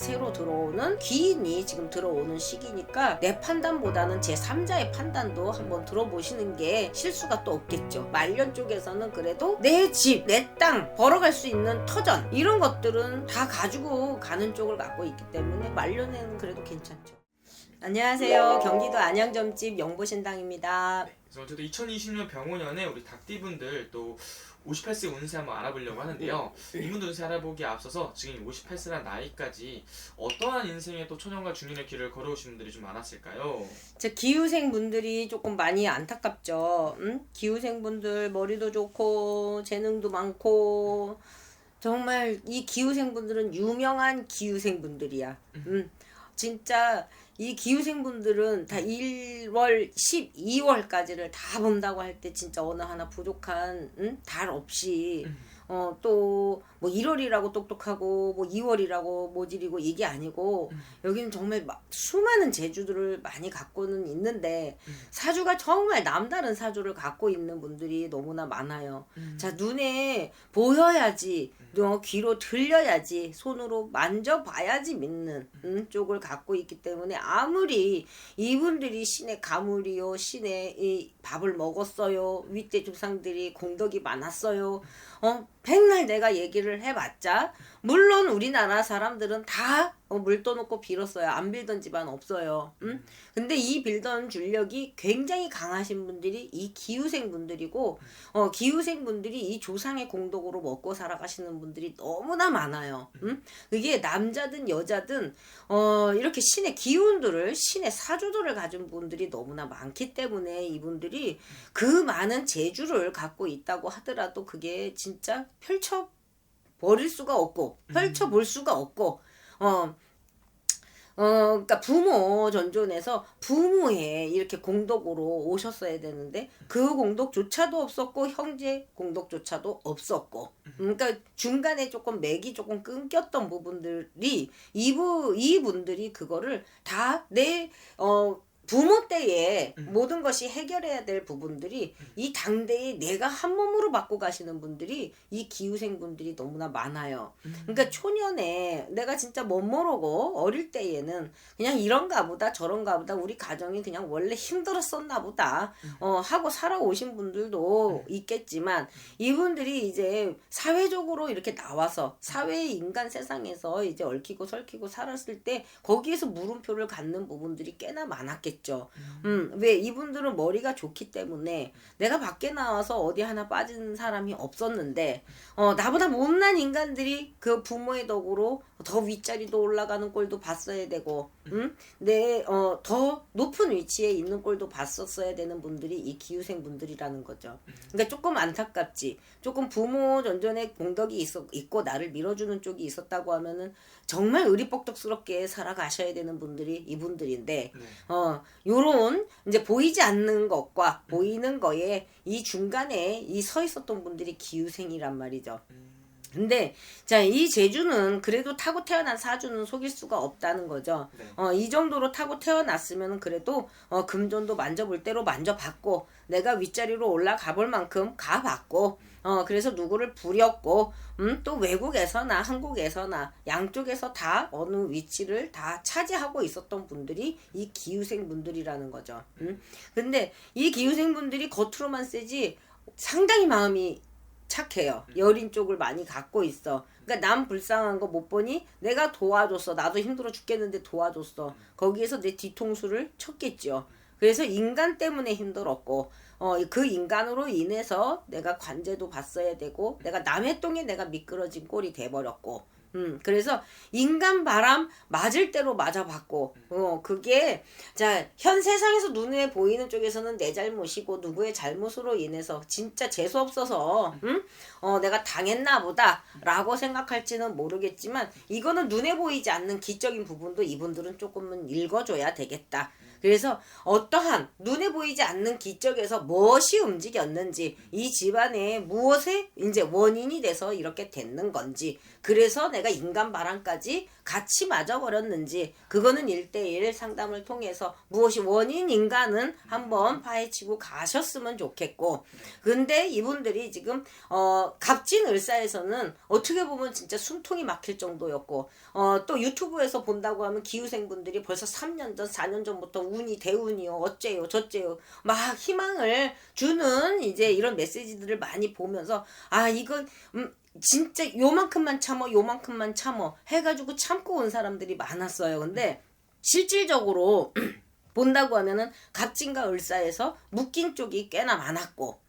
새로 들어오는 귀인이 지금 들어오는 시기니까 내 판단보다는 제3자의 판단도 한번 들어보시는 게 실수가 또 없겠죠. 말년 쪽에서는 그래도 내 집, 내 땅 벌어갈 수 있는 터전 이런 것들은 다 가지고 가는 쪽을 갖고 있기 때문에 말년에는 그래도 괜찮죠. 안녕하세요. 경기도 안양점집 영보신당입니다. 네, 그래서 저도 2020년 병오년에 우리 닭띠분들 또 58세 운세 한번 알아보려고 하는데요. 이분들 운세 알아보기에 앞서서 지금 58세란 나이까지 어떠한 인생의 또 초년과 중년의 길을 걸어오신 분들이 좀 많았을까요? 제 기후생 분들이 조금 많이 안타깝죠. 기후생 분들 머리도 좋고 재능도 많고 정말 이 기후생 분들은 유명한 기후생 분들이야. 진짜 이 기후생 분들은 다 1월, 12월까지를 다 본다고 할 때 진짜 어느 하나 부족한 달 없이 또 뭐 1월이라고 똑똑하고 뭐 2월이라고 모질이고 이게 아니고 여기는 정말 수많은 재주들을 많이 갖고는 있는데 사주가 정말 남다른 사주를 갖고 있는 분들이 너무나 많아요. 자, 눈에 보여야지, 귀로 들려야지, 손으로 만져봐야지 믿는 쪽을 갖고 있기 때문에 아무리 이분들이 신의 가물이요, 신의 이 밥을 먹었어요, 윗대 조상들이 공덕이 많았어요, 백날 내가 얘기를 해봤자 물론 우리나라 사람들은 다 물 떠놓고 빌었어요. 안 빌던 집안 없어요. 근데 이 빌던 줄력이 굉장히 강하신 분들이 이 기후생 분들이고 기후생 분들이 이 조상의 공덕으로 먹고 살아가시는 분들이 너무나 많아요. 그게 남자든 여자든 이렇게 신의 기운들을, 신의 사주들을 가진 분들이 너무나 많기 때문에 이분들이 그 많은 재주를 갖고 있다고 하더라도 그게 진짜 펼쳐버릴 수가 없고 펼쳐볼 수가 없고 그러니까 부모 전존에서 부모의 이렇게 공덕으로 오셨어야 되는데 그 공덕조차도 없었고 형제 공덕조차도 없었고 그러니까 중간에 조금 맥이 조금 끊겼던 부분들이 이분들이 그거를 다 내 부모 때에 모든 것이 해결해야 될 부분들이 이 당대에 내가 한 몸으로 받고 가시는 분들이 이 기후생 분들이 너무나 많아요. 그러니까 초년에 내가 진짜 멋모르고 어릴 때에는 그냥 이런가 보다 저런가 보다 우리 가정이 그냥 원래 힘들었었나 보다 하고 살아오신 분들도 있겠지만 이분들이 이제 사회적으로 이렇게 나와서 사회의 인간 세상에서 이제 얽히고 설키고 살았을 때 거기에서 물음표를 갖는 부분들이 꽤나 많았겠죠. 왜 이분들은 머리가 좋기 때문에 내가 밖에 나와서 어디 하나 빠진 사람이 없었는데 나보다 못난 인간들이 그 부모의 덕으로 더 윗자리도 올라가는 꼴도 봤어야 되고 더 높은 위치에 있는 꼴도 봤었어야 되는 분들이 이 기후생 분들이라는 거죠. 그러니까 조금 안타깝지. 조금 부모 전전에 공덕이 있고 나를 밀어주는 쪽이 있었다고 하면은 정말 의리뻑덕스럽게 살아가셔야 되는 분들이 이분들인데 요런 이제 보이지 않는 것과 보이는 거에 이 중간에 이 서 있었던 분들이 기후생이란 말이죠. 근데 자, 이 재주는 그래도 타고 태어난 사주는 속일 수가 없다는 거죠. 이 정도로 타고 태어났으면 그래도 금전도 만져볼 대로 만져봤고 내가 윗자리로 올라가 볼 만큼 가봤고 그래서 누구를 부렸고 또 외국에서나 한국에서나 양쪽에서 다 어느 위치를 다 차지하고 있었던 분들이 이 기후생 분들이라는 거죠. 근데 이 기후생 분들이 겉으로만 세지 상당히 마음이 착해요. 여린 쪽을 많이 갖고 있어. 그러니까 남 불쌍한 거 못 보니 내가 도와줬어. 나도 힘들어 죽겠는데 도와줬어. 거기에서 내 뒤통수를 쳤겠죠. 그래서 인간 때문에 힘들었고 그 인간으로 인해서 내가 관제도 받아야 되고 내가 남의 똥에 내가 미끄러진 꼴이 돼버렸고 그래서 인간 바람 맞을 대로 맞아봤고 그게 자, 현 세상에서 눈에 보이는 쪽에서는 내 잘못이고 누구의 잘못으로 인해서 진짜 재수없어서 내가 당했나 보다 라고 생각할지는 모르겠지만 이거는 눈에 보이지 않는 기적인 부분도 이분들은 조금은 읽어줘야 되겠다. 그래서 어떠한 눈에 보이지 않는 기적에서 무엇이 움직였는지 이 집안에 무엇에 이제 원인이 돼서 이렇게 됐는 건지 그래서 내가 인간 바람까지 같이 맞아버렸는지 그거는 1대1 상담을 통해서 무엇이 원인인가는 한번 파헤치고 가셨으면 좋겠고, 근데 이분들이 지금 갑진을사에서는 어떻게 보면 진짜 숨통이 막힐 정도였고, 또 유튜브에서 본다고 하면 기후생분들이 벌써 3년 전 4년 전부터 운이 대운이요 어째요 저째요 막 희망을 주는 이제 이런 메시지들을 많이 보면서 이거 진짜 요만큼만 참어 해가지고 참고 온 사람들이 많았어요. 근데 실질적으로 본다고 하면은 갑진과 을사에서 묶인 쪽이 꽤나 많았고,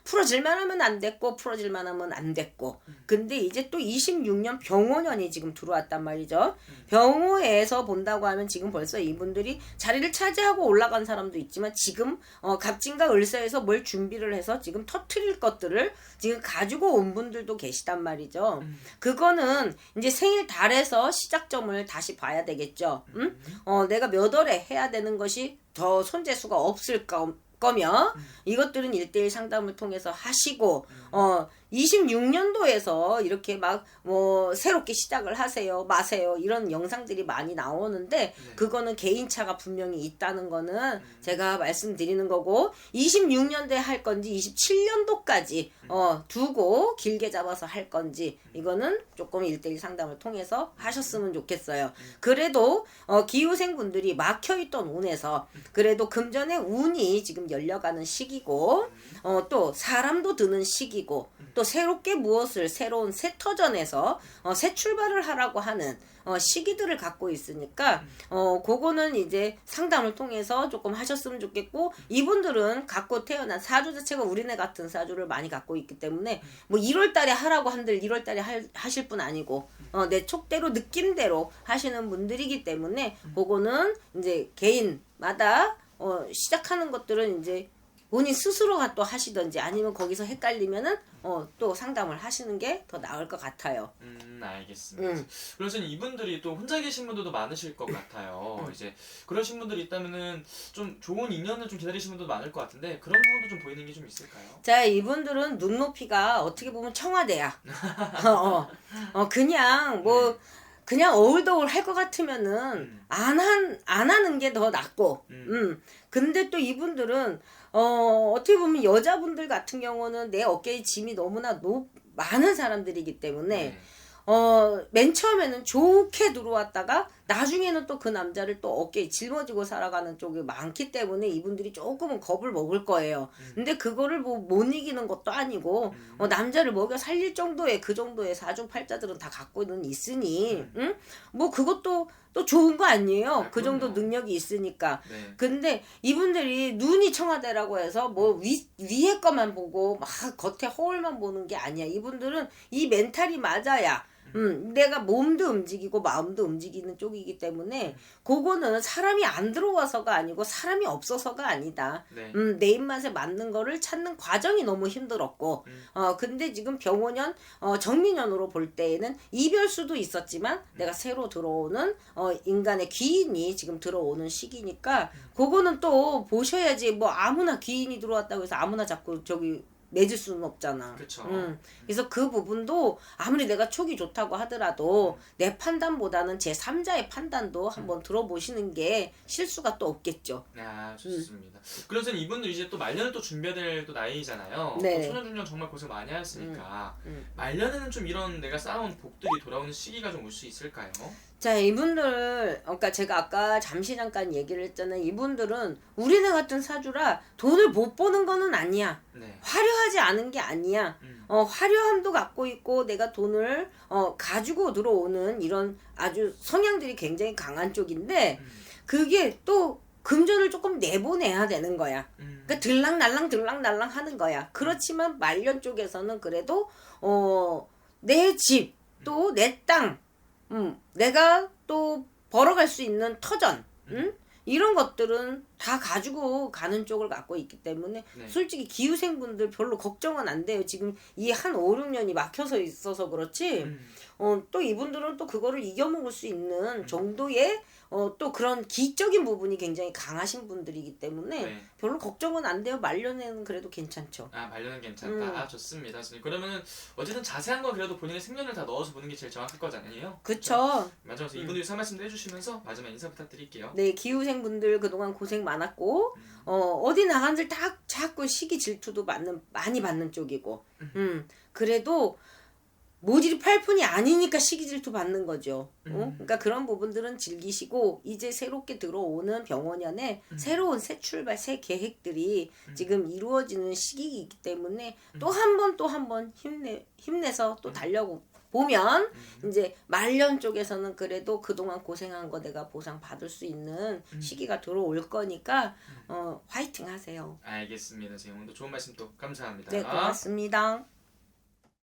풀어질만 하면 안 됐고, 풀어질만 하면 안 됐고, 근데 이제 또 26년 병호년이 지금 들어왔단 말이죠. 병호에서 본다고 하면 지금 벌써 이분들이 자리를 차지하고 올라간 사람도 있지만, 지금 갑진과 을사에서 뭘 준비를 해서 지금 터트릴 것들을 지금 가지고 온 분들도 계시단 말이죠. 그거는 이제 생일 달에서 시작점을 다시 봐야 되겠죠. 내가 몇 월에 해야 되는 것이 더 손재수가 없을 거며, 이것들은 1대1 상담을 통해서 하시고, 26년도에서 이렇게 막 새롭게 시작을 하세요 마세요 이런 영상들이 많이 나오는데, 그거는 개인차가 분명히 있다는 거는 제가 말씀드리는 거고, 26년도에 할 건지 27년도까지 두고 길게 잡아서 할 건지, 이거는 조금 1대1 상담을 통해서 하셨으면 좋겠어요. 그래도 기후생분들이 막혀있던 운에서 그래도 금전의 운이 지금 열려가는 시기고, 또 사람도 드는 시기고, 또 새롭게 무엇을 새로운 새 터전에서 새 출발을 하라고 하는 시기들을 갖고 있으니까 그거는 이제 상담을 통해서 조금 하셨으면 좋겠고, 이분들은 갖고 태어난 사주 자체가 우리네 같은 사주를 많이 갖고 있기 때문에 뭐 1월달에 하라고 한들 1월달에 하실 분 아니고, 내 촉대로 느낌대로 하시는 분들이기 때문에 그거는 이제 개인마다 시작하는 것들은 이제 본인 스스로가 또 하시던지, 아니면 거기서 헷갈리면은 또 상담을 하시는 게 더 나을 것 같아요. 알겠습니다. 그래서 이분들이 또 혼자 계신 분들도 많으실 것 같아요. 이제 그러신 분들이 있다면은 좀 좋은 인연을 좀 기다리시는 분들도 많을 것 같은데, 그런 부분도 좀 보이는 게 좀 있을까요? 자, 이분들은 눈높이가 어떻게 보면 청와대야. 그냥 그냥 어울더울 할 것 같으면은 안 하는 게 더 낫고, 근데 또 이분들은 어떻게 보면 여자분들 같은 경우는 내 어깨에 짐이 너무나 많은 사람들이기 때문에 맨 처음에는 좋게 들어왔다가 나중에는 또 그 남자를 또 어깨에 짊어지고 살아가는 쪽이 많기 때문에 이분들이 조금은 겁을 먹을 거예요. 근데 그거를 못 이기는 것도 아니고, 남자를 먹여 살릴 정도의 그 정도의 사주팔자들은 다 갖고는 있으니, 그것도 또 좋은 거 아니에요. 그 정도 능력이 있으니까. 네. 근데 이분들이 눈이 청와대라고 해서 위에 거만 보고 막 겉에 허울만 보는 게 아니야. 이분들은 이 멘탈이 맞아야 내가 몸도 움직이고 마음도 움직이는 쪽이기 때문에 그거는 사람이 안 들어와서가 아니고 사람이 없어서가 아니다. 네. 내 입맛에 맞는 거를 찾는 과정이 너무 힘들었고, 근데 지금 병호년 정민년으로 볼 때에는 이별수도 있었지만 내가 새로 들어오는 인간의 귀인이 지금 들어오는 시기니까 그거는 또 보셔야지. 뭐 아무나 귀인이 들어왔다고 해서 아무나 자꾸 저기 맺을 수는 없잖아. 그쵸. 그래서 그 부분도 아무리 내가 촉이 좋다고 하더라도 내 판단보다는 제3자의 판단도 한번 들어보시는 게 실수가 또 없겠죠. 좋습니다. 그래서 이분들 이제 또 말년을 또 준비해야 될 또 나이잖아요. 네. 또 초년중년 정말 고생 많이 하셨으니까 말년에는 좀 이런 내가 쌓아온 복들이 돌아오는 시기가 좀 올 수 있을까요? 자, 이분들, 그러니까 제가 아까 잠깐 얘기를 했잖아요. 이분들은 우리네 같은 사주라 돈을 못 버는 거는 아니야. 네. 화려하지 않은 게 아니야. 화려함도 갖고 있고 내가 돈을 가지고 들어오는 이런 아주 성향들이 굉장히 강한 쪽인데, 그게 또 금전을 조금 내보내야 되는 거야. 그러니까 들락날락 하는 거야. 그렇지만 말년 쪽에서는 그래도 내 집, 또 내 땅, 내가 또 벌어갈 수 있는 터전, 이런 것들은 다 가지고 가는 쪽을 갖고 있기 때문에 네. 솔직히 기후생분들 별로 걱정은 안 돼요. 지금 이 한 5, 6년이 막혀서 있어서 그렇지. 또 이분들은 또 그거를 이겨먹을 수 있는 정도의 또 그런 기적인 부분이 굉장히 강하신 분들이기 때문에 네. 별로 걱정은 안 돼요. 말년에는 그래도 괜찮죠. 아, 말년은 괜찮다. 아, 좋습니다. 선생님. 그러면은 어쨌든 자세한 건 그래도 본인의 생년을 다 넣어서 보는 게 제일 정확할 거잖아요. 그쵸. 맞아요. 그래서 이분들이 말씀도 해주시면서 마지막 인사 부탁드릴게요. 네, 기후생분들 그동안 고생 많았고 어디 나간들 다 자꾸 시기 질투도 많이 받는 쪽이고 그래도 모질이 8푼이 아니니까 시기 질투 받는 거죠. 그러니까 그런 부분들은 즐기시고 이제 새롭게 들어오는 병원연에 새로운 새 출발, 새 계획들이 지금 이루어지는 시기이기 때문에 또 한 번 힘내서 또 보면 이제 말년 쪽에서는 그래도 그동안 고생한 거 내가 보상 받을 수 있는 시기가 들어올 거니까 화이팅 하세요. 알겠습니다. 선생님. 오늘도 좋은 말씀 또 감사합니다. 네, 고맙습니다.